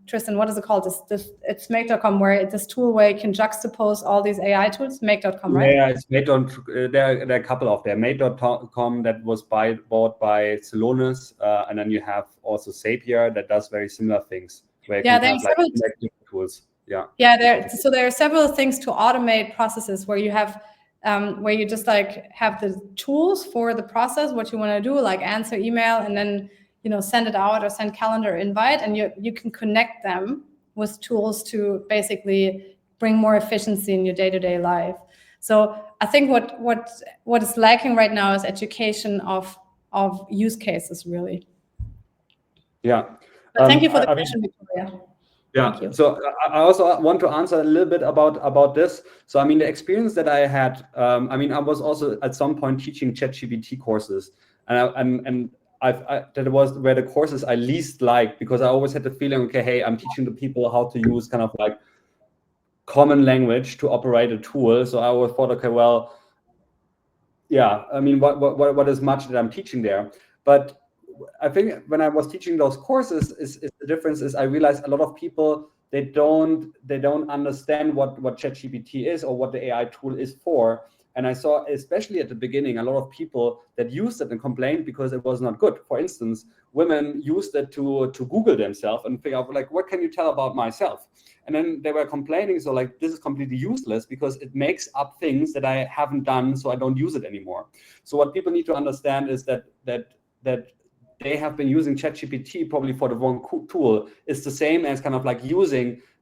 Tristan, what is it called? It's make.com, where this tool where you can juxtapose all these AI tools, make.com, right? Yeah, it's made on, there are a couple of them. Made.com that was bought by Celonis, and then you have also Zapier that does very similar things, where you can have like different tools. Yeah, there are several things to automate processes where you have where you just like have the tools for the process, what you want to do, like answer email and then send it out or send calendar invite, and you can connect them with tools to basically bring more efficiency in your day-to-day life. So I think what is lacking right now is education of use cases, really. Yeah. But thank you for the question, Victoria. Yeah, so I also want to answer a little bit about this. So I mean, the experience that I had, I mean, I was also at some point teaching ChatGPT courses, and that was where the courses I least liked, because I always had the feeling, okay, hey, I'm teaching the people how to use kind of like common language to operate a tool. So I always thought, okay, well, yeah, I mean, what is much that I'm teaching there? But I think when I was teaching those courses, the difference is I realized a lot of people, they don't understand what ChatGPT is or what the AI tool is for. And I saw, especially at the beginning, a lot of people that used it and complained because it was not good. For instance, women used it to Google themselves and figure out, like, what can you tell about myself? And then they were complaining, so like, this is completely useless because it makes up things that I haven't done, so I don't use it anymore. So what people need to understand is that they have been using ChatGPT probably for the wrong tool. It's the same as kind of like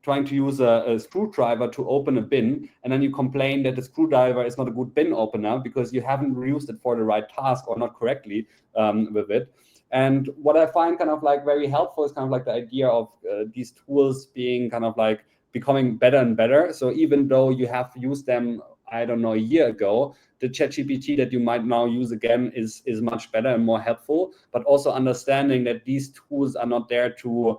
trying to use a screwdriver to open a bin, and then you complain that the screwdriver is not a good bin opener because you haven't used it for the right task or not correctly with it. And what I find kind of like very helpful is kind of like the idea of these tools being kind of like becoming better and better. So even though you have used them, I don't know, a year ago, the ChatGPT that you might now use again is much better and more helpful, but also understanding that these tools are not there to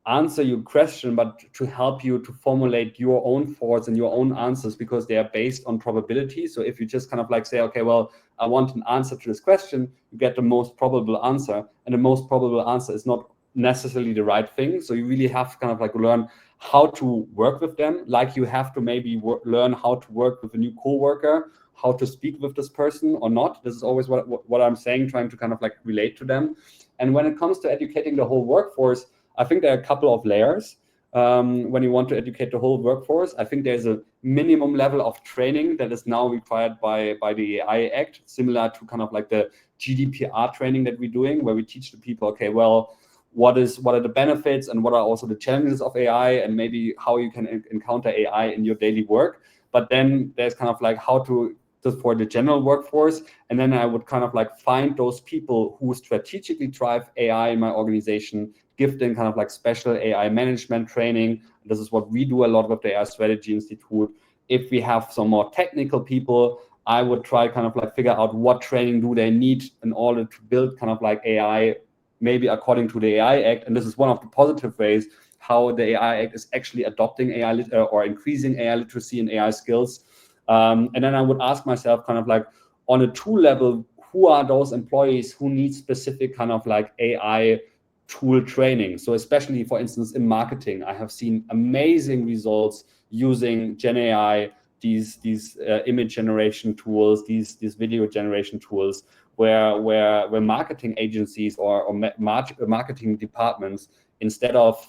answer your question, but to help you to formulate your own thoughts and your own answers, because they are based on probability. So if you just kind of like say, okay, well, I want an answer to this question, you get the most probable answer, and the most probable answer is not necessarily the right thing. So you really have to kind of like learn how to work with them, like you have to maybe learn how to work with a new coworker, how to speak with this person or not. This is always what I'm saying, trying to kind of like relate to them. And when it comes to educating the whole workforce, I think there are a couple of layers. When you want to educate the whole workforce, I think there's a minimum level of training that is now required by the AI Act, similar to kind of like the GDPR training that we're doing, where we teach the people, okay, well, what are the benefits and what are also the challenges of AI, and maybe how you can encounter AI in your daily work. But then there's kind of like how to just for the general workforce. And then I would kind of like find those people who strategically drive AI in my organization, give them kind of like special AI management training. This is what we do a lot with the AI Strategy Institute. If we have some more technical people, I would try kind of like figure out what training do they need in order to build kind of like AI, maybe according to the AI Act. And this is one of the positive ways how the AI Act is actually adopting AI or increasing AI literacy and AI skills. And then I would ask myself kind of like on a tool level, who are those employees who need specific kind of like AI tool training? So especially, for instance, in marketing, I have seen amazing results using Gen AI, these image generation tools, these video generation tools, where marketing agencies or marketing departments, instead of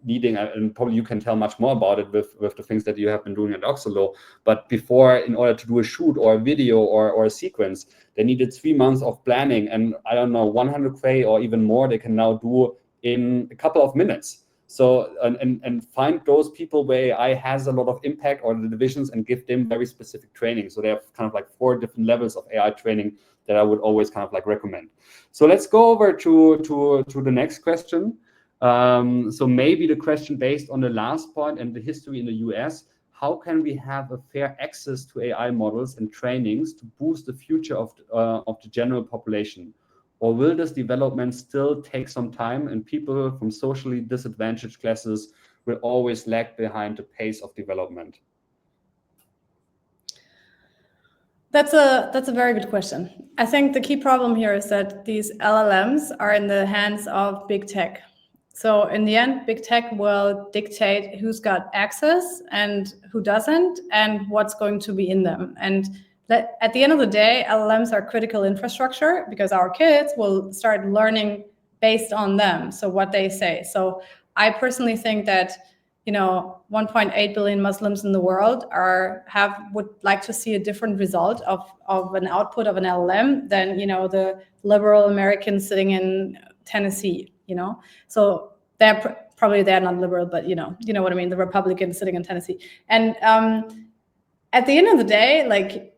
needing, and probably you can tell much more about it with the things that you have been doing at Oxolo, but before, in order to do a shoot or a video or a sequence, they needed 3 months of planning, and I don't know, 100K or even more they can now do in a couple of minutes. So and find those people where AI has a lot of impact, or the divisions, and give them very specific training. So they have kind of like 4 different levels of AI training that I would always kind of like recommend. So let's go over to the next question. So maybe the question based on the last point and the history in the US, how can we have a fair access to AI models and trainings to boost the future of the general population? Or will this development still take some time and people from socially disadvantaged classes will always lag behind the pace of development? That's a very good question. I think the key problem here is that these LLMs are in the hands of big tech. So in the end, big tech will dictate who's got access and who doesn't, and what's going to be in them. And at the end of the day, LLMs are critical infrastructure because our kids will start learning based on them, so what they say. So I personally think that 1.8 billion Muslims in the world would like to see a different result of an output of an LLM than the liberal Americans sitting in Tennessee. So they're not liberal, but you know what I mean, the Republicans sitting in Tennessee. And at the end of the day,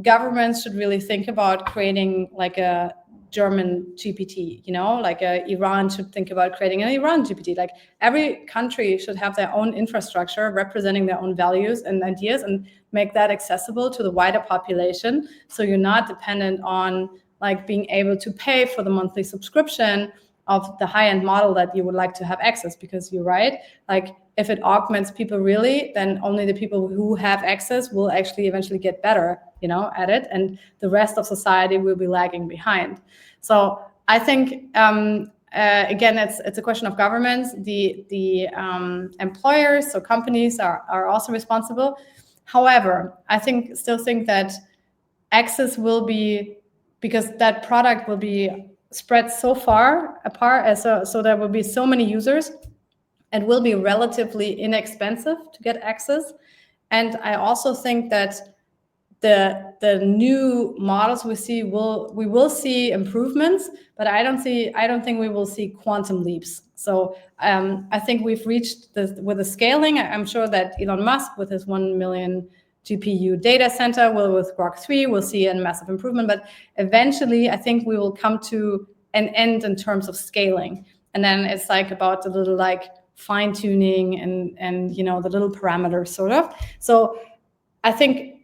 governments should really think about creating like a German GPT, like Iran should think about creating an Iran GPT. Like every country should have their own infrastructure representing their own values and ideas and make that accessible to the wider population. So you're not dependent on like being able to pay for the monthly subscription of the high-end model that you would like to have access, because you're right. Like if it augments people really, then only the people who have access will actually eventually get better, at it, and the rest of society will be lagging behind. So I think again, it's a question of governments. The employers, so companies, are also responsible. However, I still think that access will be, because that product will be spread so far apart, so there will be so many users, and will be relatively inexpensive to get access. And I also think that the new models we will see improvements, but I don't think we will see quantum leaps. So I think we've reached with the scaling. I'm sure that Elon Musk with his 1 million GPU data center with Grok 3 will see a massive improvement, but eventually I think we will come to an end in terms of scaling. And then it's like about the little like fine tuning and the little parameters sort of. So I think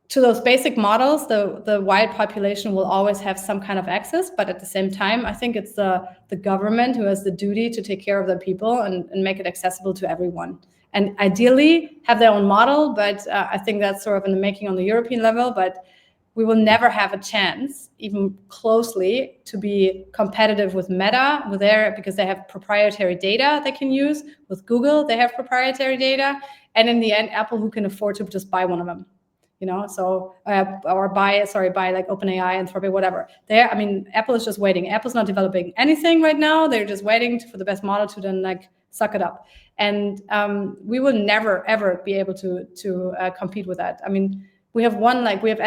to those basic models, the wide population will always have some kind of access, but at the same time, I think it's the government who has the duty to take care of their people and make it accessible to everyone. And ideally have their own model, but I think that's sort of in the making on the European level, but we will never have a chance, even closely, to be competitive with Meta, because they have proprietary data they can use. With Google, they have proprietary data. And in the end, Apple, who can afford to just buy one of them. So or buy like OpenAI, Anthropic, whatever. Apple is just waiting. Apple's not developing anything right now. They're just waiting for the best model to then like suck it up. And we will never ever be able to compete with that. We have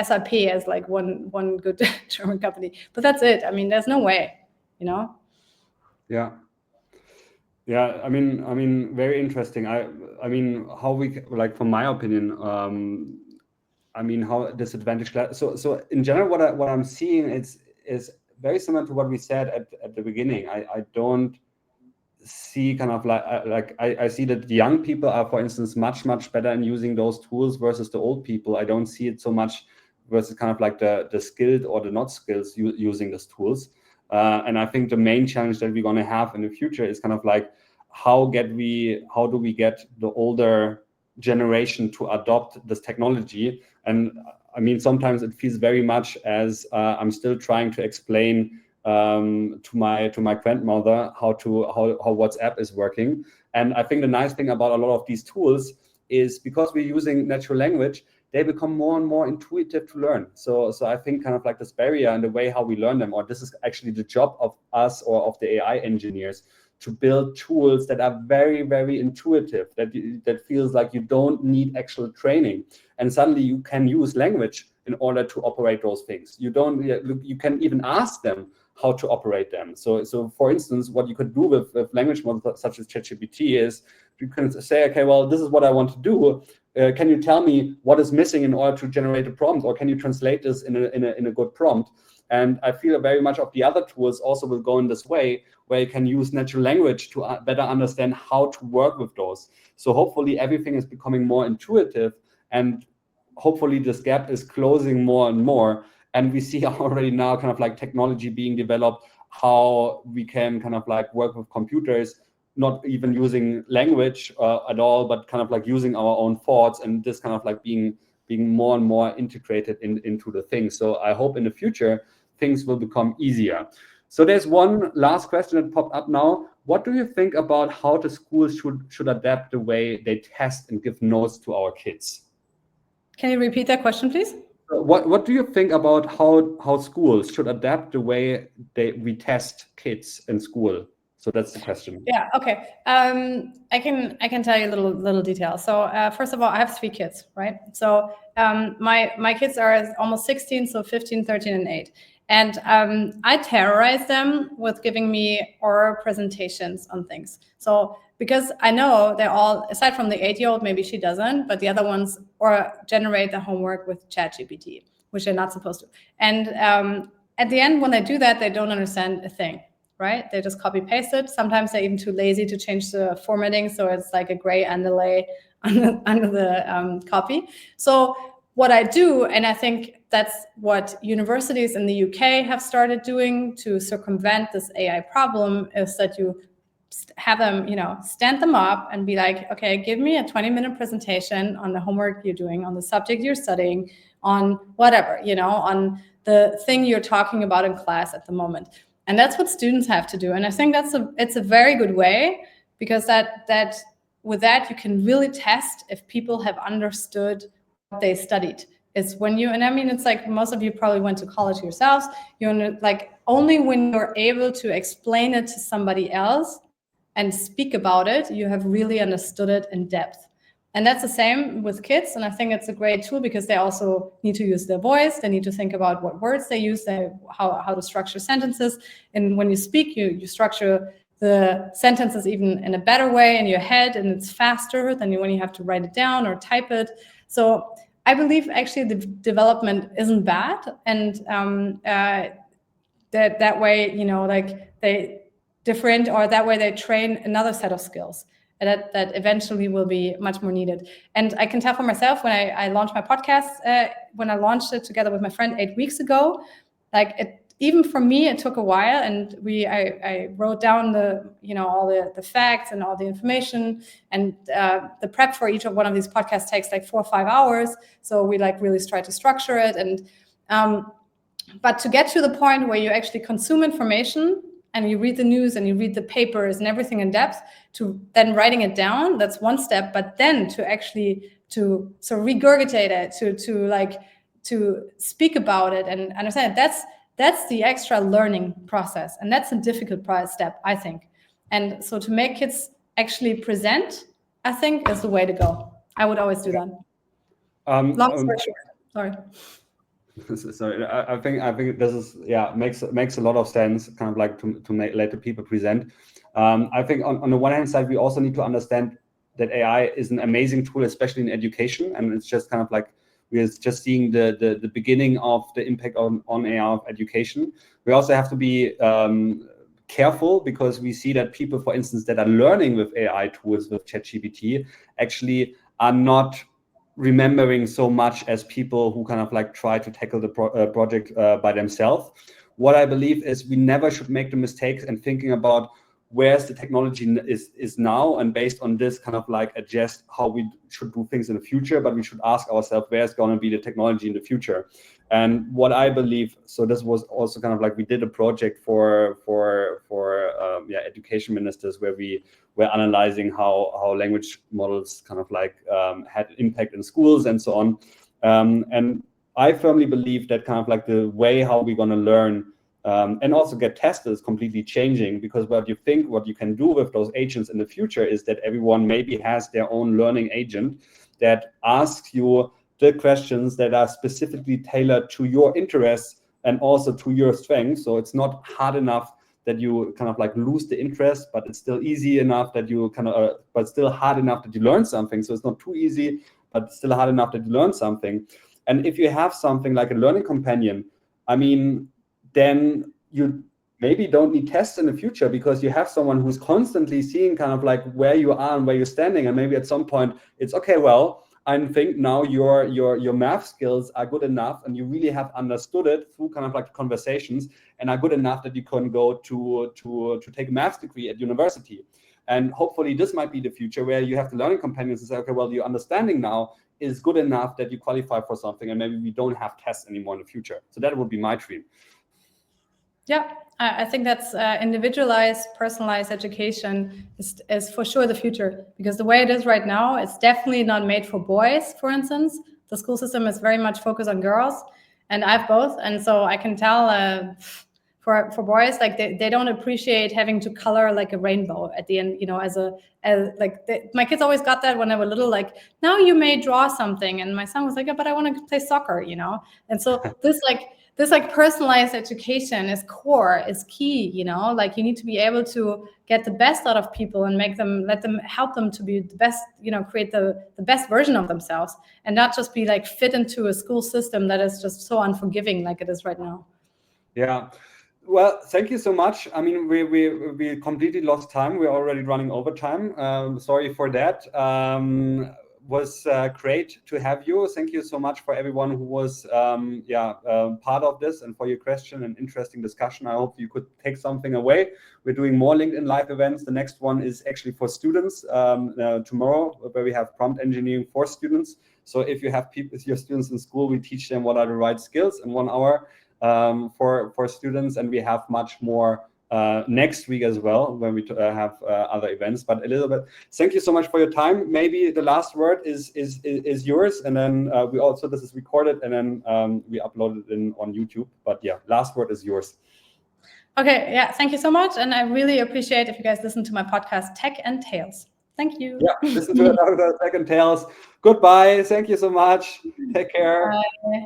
SAP as like one good German company, but that's it. There's no way. Yeah. Very interesting. How we, like, from my opinion, how disadvantaged. So in general, what I'm seeing is very similar to what we said at the beginning. I don't see kind of I see that the young people are, for instance, much better in using those tools versus the old people. I don't see it so much versus kind of like the skilled or the not skilled using these tools. And I think the main challenge that we're going to have in the future is kind of like how do we get the older generation to adopt this technology. And sometimes it feels very much as I'm still trying to explain to my grandmother how WhatsApp is working. And I think the nice thing about a lot of these tools is because we're using natural language, they become more and more intuitive to learn. So I think kind of like this barrier and the way how we learn them, or this is actually the job of us or of the AI engineers, to build tools that are very, very intuitive, that feels like you don't need actual training. And suddenly you can use language in order to operate those things. You can even ask them how to operate them. So for instance, what you could do with language models such as ChatGPT is you can say, okay, well, this is what I want to do. Can you tell me what is missing in order to generate a prompt, or can you translate this in a good prompt? And I feel very much of the other tools also will go in this way, where you can use natural language to better understand how to work with those. So hopefully everything is becoming more intuitive, and hopefully this gap is closing more and more. And we see already now kind of like technology being developed, how we can kind of like work with computers not even using language at all, but kind of like using our own thoughts, and this kind of like being more and more integrated into the thing. So I hope in the future things will become easier. So there's one last question that popped up now. What do you think about how the schools should adapt the way they test and give notes to our kids? Can you repeat that question, please? What do you think about how schools should adapt the way we test kids in school? So that's the question. Yeah. Okay. I can tell you a little detail. So first of all, I have 3 kids, right? So my kids are almost 16, so 15, 13, and 8. And I terrorize them with giving me oral presentations on things. So because I know they're all, aside from the 8-year-old, maybe she doesn't, but the other ones or generate the homework with ChatGPT, which they're not supposed to. And at the end, when they do that, they don't understand a thing, right? They just copy paste it. Sometimes they're even too lazy to change the formatting, so it's like a gray underlay under the copy. So what I do, and I think that's what universities in the UK have started doing to circumvent this AI problem, is that you have them, stand them up and be like, okay, give me a 20-minute presentation on the homework you're doing, on the subject you're studying, on whatever, on the thing you're talking about in class at the moment. And that's what students have to do. And I think it's a very good way, because that with that you can really test if people have understood what they studied. Is when you, and I mean, it's like most of you probably went to college yourselves, like only when you're able to explain it to somebody else and speak about it, you have really understood it in depth. And that's the same with kids. And I think it's a great tool, because they also need to use their voice. They need to think about what words they use, how to structure sentences. And when you speak, you structure the sentences even in a better way in your head, and it's faster than when you have to write it down or type it. So I believe actually the development isn't bad. And that way, like they different, or that way they train another set of skills that eventually will be much more needed. And I can tell for myself, when I launched my podcast, when I launched it together with my friend 8 weeks ago, like even for me, it took a while, and I wrote down all the facts and all the information, and the prep for each of one of these podcasts takes like 4 or 5 hours. So we like really try to structure it, and but to get to the point where you actually consume information and you read the news and you read the papers and everything in depth, to then writing it down, that's one step. But then to actually to regurgitate it, to speak about it and understand it, that's the extra learning process. And that's a difficult step, I think. And so to make kids actually present, I think, is the way to go. I would always do that. Long story short, sorry. Sorry, I think this is makes a lot of sense, kind of like to let the people present. I think on the one hand side, we also need to understand that AI is an amazing tool, especially in education, and it's just kind of like we're just seeing the beginning of the impact on AI of education. We also have to be careful, because we see that people, for instance, that are learning with AI tools, with ChatGPT, actually are not remembering so much as people who kind of like try to tackle the project by themselves. What I believe is we never should make the mistakes and thinking about where's the technology is now, and based on this kind of like adjust how we should do things in the future, but we should ask ourselves where's going to be the technology in the future. And what I believe, so this was also kind of like we did a project for education ministers, where we were analyzing how language models kind of like had impact in schools and so on. And I firmly believe that kind of like the way how we're going to learn and also get tested is completely changing, because what you can do with those agents in the future is that everyone maybe has their own learning agent that asks you the questions that are specifically tailored to your interests and also to your strengths. So it's not hard enough that you kind of like lose the interest, but it's still easy enough that you kind of, but still hard enough that you learn something. So it's not too easy, but still hard enough that you learn something. And if you have something like a learning companion, I mean, then you maybe don't need tests in the future, because you have someone who's constantly seeing kind of like where you are and where you're standing. And maybe at some point it's okay, well, I think now your math skills are good enough and you really have understood it through kind of like conversations and are good enough that you can go to take a math degree at university. And hopefully this might be the future where you have the learning companions and say, okay, well, your understanding now is good enough that you qualify for something, and maybe we don't have tests anymore in the future. So that would be my dream. Yeah, I think that's individualized, personalized education is for sure the future, because the way it is right now, it's definitely not made for boys, for instance. The school system is very much focused on girls, and I have both. And so I can tell for boys, like they don't appreciate having to color like a rainbow at the end, my kids always got that when they were little, like, now you may draw something. And my son was like, yeah, but I want to play soccer, And so this personalized education is core, is key, like you need to be able to get the best out of people and help them to be the best, create the best version of themselves, and not just be like fit into a school system that is just so unforgiving like it is right now. Yeah. Well, thank you so much. I mean, we completely lost time. We're already running over time. Sorry for that. Was great to have you. Thank you so much for everyone who was part of this, and for your question and interesting discussion. I hope you could take something away. We're doing more LinkedIn Live events. The next one is actually for students tomorrow, where we have prompt engineering for students. So if you have your students in school, we teach them what are the right skills in 1 hour for students, and we have much more next week as well, when we have other events. But Elisabeth, thank you so much for your time. Maybe the last word is yours, and then this is recorded, and then we upload it on YouTube. But yeah, last word is yours. Okay, yeah, thank you so much, and I really appreciate if you guys listen to my podcast, Tech and Tales. Thank you. Yeah, listen to it, Tech and Tales. Goodbye. Thank you so much. Take care. Bye.